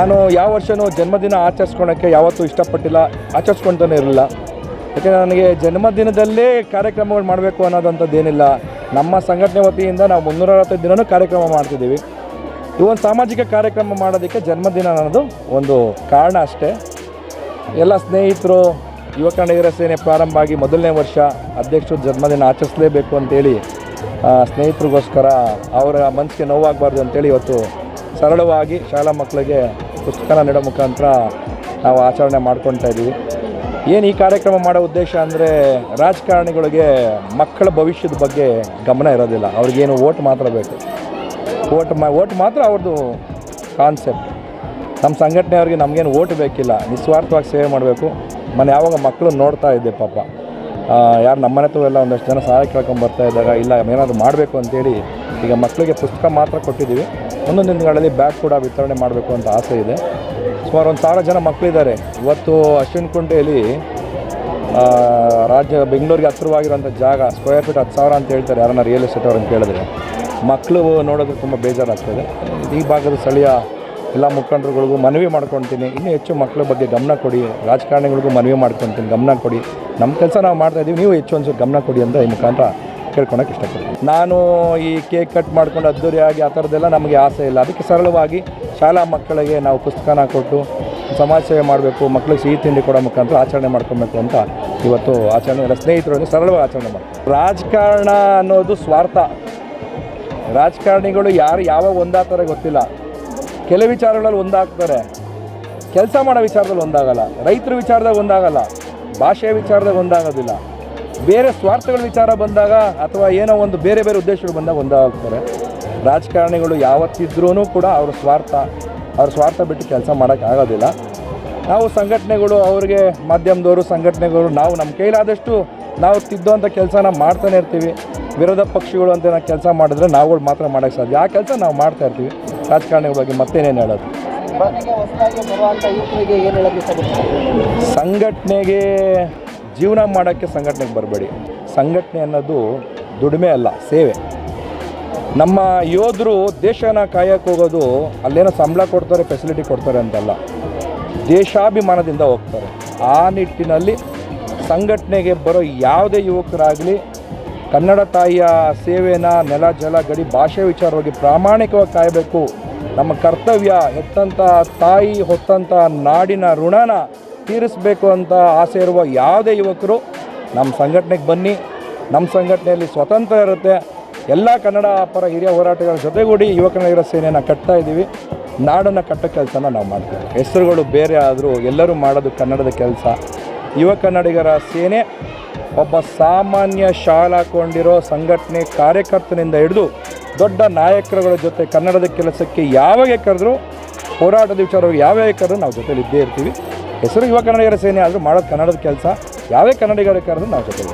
ನಾನು ಯಾವ ವರ್ಷವೂ ಜನ್ಮದಿನ ಆಚರಿಸ್ಕೊಳಕ್ಕೆ ಯಾವತ್ತೂ ಇಷ್ಟಪಟ್ಟಿಲ್ಲ, ಆಚರಿಸ್ಕೊಳ್ತಾನೆ ಇರಲಿಲ್ಲ. ಯಾಕೆಂದರೆ ನನಗೆ ಜನ್ಮದಿನದಲ್ಲೇ ಕಾರ್ಯಕ್ರಮಗಳು ಮಾಡಬೇಕು ಅನ್ನೋದಂಥದ್ದು ಏನಿಲ್ಲ. ನಮ್ಮ ಸಂಘಟನೆ ವತಿಯಿಂದ ನಾವು 365 ದಿನವೂ ಕಾರ್ಯಕ್ರಮ ಮಾಡ್ತಿದ್ದೀವಿ. ಈ ಒಂದು ಸಾಮಾಜಿಕ ಕಾರ್ಯಕ್ರಮ ಮಾಡೋದಕ್ಕೆ ಜನ್ಮದಿನ ಅನ್ನೋದು ಒಂದು ಕಾರಣ ಅಷ್ಟೇ. ಎಲ್ಲ ಸ್ನೇಹಿತರು ಯುವ ಕನ್ನಡಿಗರ ಸೇನೆ ಪ್ರಾರಂಭ ಆಗಿ ಮೊದಲನೇ ವರ್ಷ ಅಧ್ಯಕ್ಷರು ಜನ್ಮದಿನ ಆಚರಿಸಲೇಬೇಕು ಅಂತೇಳಿ ಸ್ನೇಹಿತರಿಗೋಸ್ಕರ ಅವರ ಮನಸ್ಸಿಗೆ ನೋವಾಗಬಾರ್ದು ಅಂತೇಳಿ ಇವತ್ತು ಸರಳವಾಗಿ ಶಾಲಾ ಮಕ್ಕಳಿಗೆ ಪುಸ್ತಕನ ನೀಡೋ ಮುಖಾಂತರ ನಾವು ಆಚರಣೆ ಮಾಡ್ಕೊಳ್ತಾ ಇದ್ದೀವಿ. ಏನು ಈ ಕಾರ್ಯಕ್ರಮ ಮಾಡೋ ಉದ್ದೇಶ ಅಂದರೆ ರಾಜಕಾರಣಿಗಳಿಗೆ ಮಕ್ಕಳ ಭವಿಷ್ಯದ ಬಗ್ಗೆ ಗಮನ ಇರೋದಿಲ್ಲ. ಅವ್ರಿಗೇನು ಓಟ್ ಮಾತ್ರ ಬೇಕು, ಓಟ್ ಮಾತ್ರ ಅವ್ರದ್ದು ಕಾನ್ಸೆಪ್ಟ್. ನಮ್ಮ ಸಂಘಟನೆಯವ್ರಿಗೆ ನಮಗೇನು ಓಟ್ ಬೇಕಿಲ್ಲ, ನಿಸ್ವಾರ್ಥವಾಗಿ ಸೇವೆ ಮಾಡಬೇಕು. ಮನೆ ಯಾವಾಗ ಮಕ್ಕಳು ನೋಡ್ತಾ ಇದ್ದೆ ಪಾಪ, ಯಾರು ನಮ್ಮನೆ ಎಲ್ಲ ಒಂದಷ್ಟು ಜನ ಸಹಾಯ ಕೇಳ್ಕೊಂಬರ್ತಾ ಇದ್ದಾಗ ಇಲ್ಲ ಏನಾದರೂ ಮಾಡಬೇಕು ಅಂತೇಳಿ ಈಗ ಮಕ್ಕಳಿಗೆ ಪುಸ್ತಕ ಮಾತ್ರ ಕೊಟ್ಟಿದ್ದೀವಿ. ಮುಂದೊಂದು ದಿನಗಳಲ್ಲಿ ಬ್ಯಾಗ್ ಕೂಡ ವಿತರಣೆ ಮಾಡಬೇಕು ಅಂತ ಆಸೆ ಇದೆ. ಸುಮಾರು 1,000 ಜನ ಮಕ್ಕಳಿದ್ದಾರೆ. ಇವತ್ತು ಅಶ್ವಿನಕುಂಟೆಯಲ್ಲಿ ಬೆಂಗಳೂರಿಗೆ ಹತ್ತಿರವಾಗಿರುವಂಥ ಜಾಗ ಸ್ಕ್ವೇರ್ ಫೀಟ್ 10,000 ಅಂತ ಹೇಳ್ತಾರೆ ಯಾರನ್ನ ರಿಯಲ್ ಎಸ್ಟೇಟ್ ಅವ್ರನ್ನ ಕೇಳಿದ್ರೆ. ಮಕ್ಕಳು ನೋಡೋದು ತುಂಬ ಬೇಜಾರಾಗ್ತದೆ. ಈ ಭಾಗದ ಸ್ಥಳೀಯ ಎಲ್ಲ ಮುಖಂಡರುಗಳಿಗೂ ಮನವಿ ಮಾಡ್ಕೊಳ್ತೀನಿ, ಇನ್ನೂ ಹೆಚ್ಚು ಮಕ್ಕಳ ಬಗ್ಗೆ ಗಮನ ಕೊಡಿ. ರಾಜಕಾರಣಿಗಳಿಗೂ ಮನವಿ ಮಾಡ್ಕೊಳ್ತೀನಿ, ಗಮನ ಕೊಡಿ. ನಮ್ಮ ಕೆಲಸ ನಾವು ಮಾಡ್ತಾಯಿದ್ದೀವಿ, ನೀವು ಹೆಚ್ಚು ಒಂದು ಗಮನ ಕೊಡಿ ಅಂತ ಈ ಮುಖಾಂತರ ಕೇಳ್ಕೊಳಕ್ಕೆ ಇಷ್ಟಪಡ್ತೀನಿ. ನಾನು ಈ ಕೇಕ್ ಕಟ್ ಮಾಡ್ಕೊಂಡು ಅದ್ದೂರಿಯಾಗಿ ಆ ಥರದ್ದೆಲ್ಲ ನಮಗೆ ಆಸೆ ಇಲ್ಲ. ಅದಕ್ಕೆ ಸರಳವಾಗಿ ಶಾಲಾ ಮಕ್ಕಳಿಗೆ ನಾವು ಪುಸ್ತಕನ ಕೊಟ್ಟು ಸಮಾಜ ಸೇವೆ ಮಾಡಬೇಕು, ಮಕ್ಕಳಿಗೆ ಸಿಹಿ ತಿಂಡಿ ಕೊಡೋ ಮುಖಾಂತರ ಆಚರಣೆ ಮಾಡ್ಕೊಬೇಕು ಅಂತ ಇವತ್ತು ಆಚರಣೆ ಎಲ್ಲ ಸ್ನೇಹಿತರೊಂದಿಗೆ ಸರಳವಾಗಿ ಆಚರಣೆ ಮಾಡ್ತೀವಿ. ರಾಜಕಾರಣ ಅನ್ನೋದು ಸ್ವಾರ್ಥ. ರಾಜಕಾರಣಿಗಳು ಯಾರು ಯಾವಾಗ ಒಂದಾಗ್ತಾರೆ ಗೊತ್ತಿಲ್ಲ. ಕೆಲವು ವಿಚಾರಗಳಲ್ಲಿ ಒಂದಾಗ್ತಾರೆ, ಕೆಲಸ ಮಾಡೋ ವಿಚಾರದಲ್ಲಿ ಒಂದಾಗಲ್ಲ, ರೈತರ ವಿಚಾರದಾಗ ಒಂದಾಗಲ್ಲ, ಭಾಷೆಯ ವಿಚಾರದಾಗ ಒಂದಾಗೋದಿಲ್ಲ. ಬೇರೆ ಸ್ವಾರ್ಥಗಳ ವಿಚಾರ ಬಂದಾಗ ಅಥವಾ ಏನೋ ಒಂದು ಬೇರೆ ಬೇರೆ ಉದ್ದೇಶಗಳು ಬಂದಾಗ ಒಂದಾಗ್ತಾರೆ. ರಾಜಕಾರಣಿಗಳು ಯಾವತ್ತಿದ್ರೂ ಕೂಡ ಅವ್ರ ಸ್ವಾರ್ಥ ಬಿಟ್ಟು ಕೆಲಸ ಮಾಡೋಕ್ಕಾಗೋದಿಲ್ಲ. ನಾವು ಸಂಘಟನೆಗಳು ಅವ್ರಿಗೆ ಮಾಧ್ಯಮದವರು ಸಂಘಟನೆಗಳು ನಾವು ನಮ್ಮ ಕೈಲಾದಷ್ಟು ನಾವು ತಿದ್ದುವಂಥ ಕೆಲಸನ ಮಾಡ್ತಾನೆ ಇರ್ತೀವಿ. ವಿರೋಧ ಪಕ್ಷಗಳು ಅಂತ ನಾವು ಕೆಲಸ ಮಾಡಿದ್ರೆ ನಾವುಗಳು ಮಾತ್ರ ಮಾಡೋಕ್ಕೆ ಸಾಧ್ಯ. ಆ ಕೆಲಸ ನಾವು ಮಾಡ್ತಾ ಇರ್ತೀವಿ. ರಾಜಕಾರಣಿಗಳ ಬಗ್ಗೆ ಮತ್ತೇನೇನು ಹೇಳೋದು? ಸಂಘಟನೆಗೆ ಜೀವನ ಮಾಡೋಕ್ಕೆ ಸಂಘಟನೆಗೆ ಬರಬೇಡಿ. ಸಂಘಟನೆ ಅನ್ನೋದು ದುಡಿಮೆ ಅಲ್ಲ, ಸೇವೆ. ನಮ್ಮ ಯೋಧರು ದೇಶನ ಕಾಯಕ್ಕೆ ಹೋಗೋದು ಅಲ್ಲೇನೋ ಸಂಬಳ ಕೊಡ್ತಾರೆ, ಫೆಸಿಲಿಟಿ ಕೊಡ್ತಾರೆ ಅಂತಲ್ಲ, ದೇಶಾಭಿಮಾನದಿಂದ ಹೋಗ್ತಾರೆ. ಆ ನಿಟ್ಟಿನಲ್ಲಿ ಸಂಘಟನೆಗೆ ಬರೋ ಯಾವುದೇ ಯುವಕರಾಗಲಿ ಕನ್ನಡ ತಾಯಿಯ ಸೇವೆನ ನೆಲ ಜಲ ಗಡಿ ಭಾಷೆ ವಿಚಾರವಾಗಿ ಪ್ರಾಮಾಣಿಕವಾಗಿ ಕಾಯಬೇಕು. ನಮ್ಮ ಕರ್ತವ್ಯ, ಹೆತ್ತಂಥ ತಾಯಿ ಹೊತ್ತಂಥ ನಾಡಿನ ಋಣನ ತೀರಿಸಬೇಕು ಅಂತ ಆಸೆ ಇರುವ ಯಾವುದೇ ಯುವಕರು ನಮ್ಮ ಸಂಘಟನೆಗೆ ಬನ್ನಿ. ನಮ್ಮ ಸಂಘಟನೆಯಲ್ಲಿ ಸ್ವತಂತ್ರ ಇರುತ್ತೆ. ಎಲ್ಲ ಕನ್ನಡ ಪರ ಹಿರಿಯ ಹೋರಾಟಗಾರರ ಜೊತೆಗೂಡಿ ಯುವ ಕನ್ನಡಿಗರ ಸೇನೆಯನ್ನು ಕಟ್ತಾ ಇದ್ದೀವಿ. ನಾಡನ್ನು ಕಟ್ಟೋ ಕೆಲಸನ ನಾವು ಮಾಡ್ತೀವಿ. ಹೆಸರುಗಳು ಬೇರೆ ಆದರೂ ಎಲ್ಲರೂ ಮಾಡೋದು ಕನ್ನಡದ ಕೆಲಸ. ಯುವ ಕನ್ನಡಿಗರ ಸೇನೆ ಒಬ್ಬ ಸಾಮಾನ್ಯ ಶಾಲಾಕೊಂಡಿರೋ ಸಂಘಟನೆ ಕಾರ್ಯಕರ್ತನಿಂದ ಹಿಡಿದು ದೊಡ್ಡ ನಾಯಕರುಗಳ ಜೊತೆ ಕನ್ನಡದ ಕೆಲಸಕ್ಕೆ ಯಾವಾಗ ಕರೆದ್ರು, ಹೋರಾಟದ ವಿಚಾರವಾಗಿ ಯಾವಾಗ ಕರೆದ್ರು ನಾವು ಜೊತೆಲಿ ಇದ್ದೇ ಇರ್ತೀವಿ. ಹೆಸರು ಯುವ ಕನ್ನಡಿಗರ ಸೇನೆ ಆದರೂ ಮಾಡೋದು ಕನ್ನಡದ ಕೆಲಸ. ಯಾವೇ ಕನ್ನಡಿಗರ ಕರೆದ್ರು ನಾವು ಜೊತೆಲಿ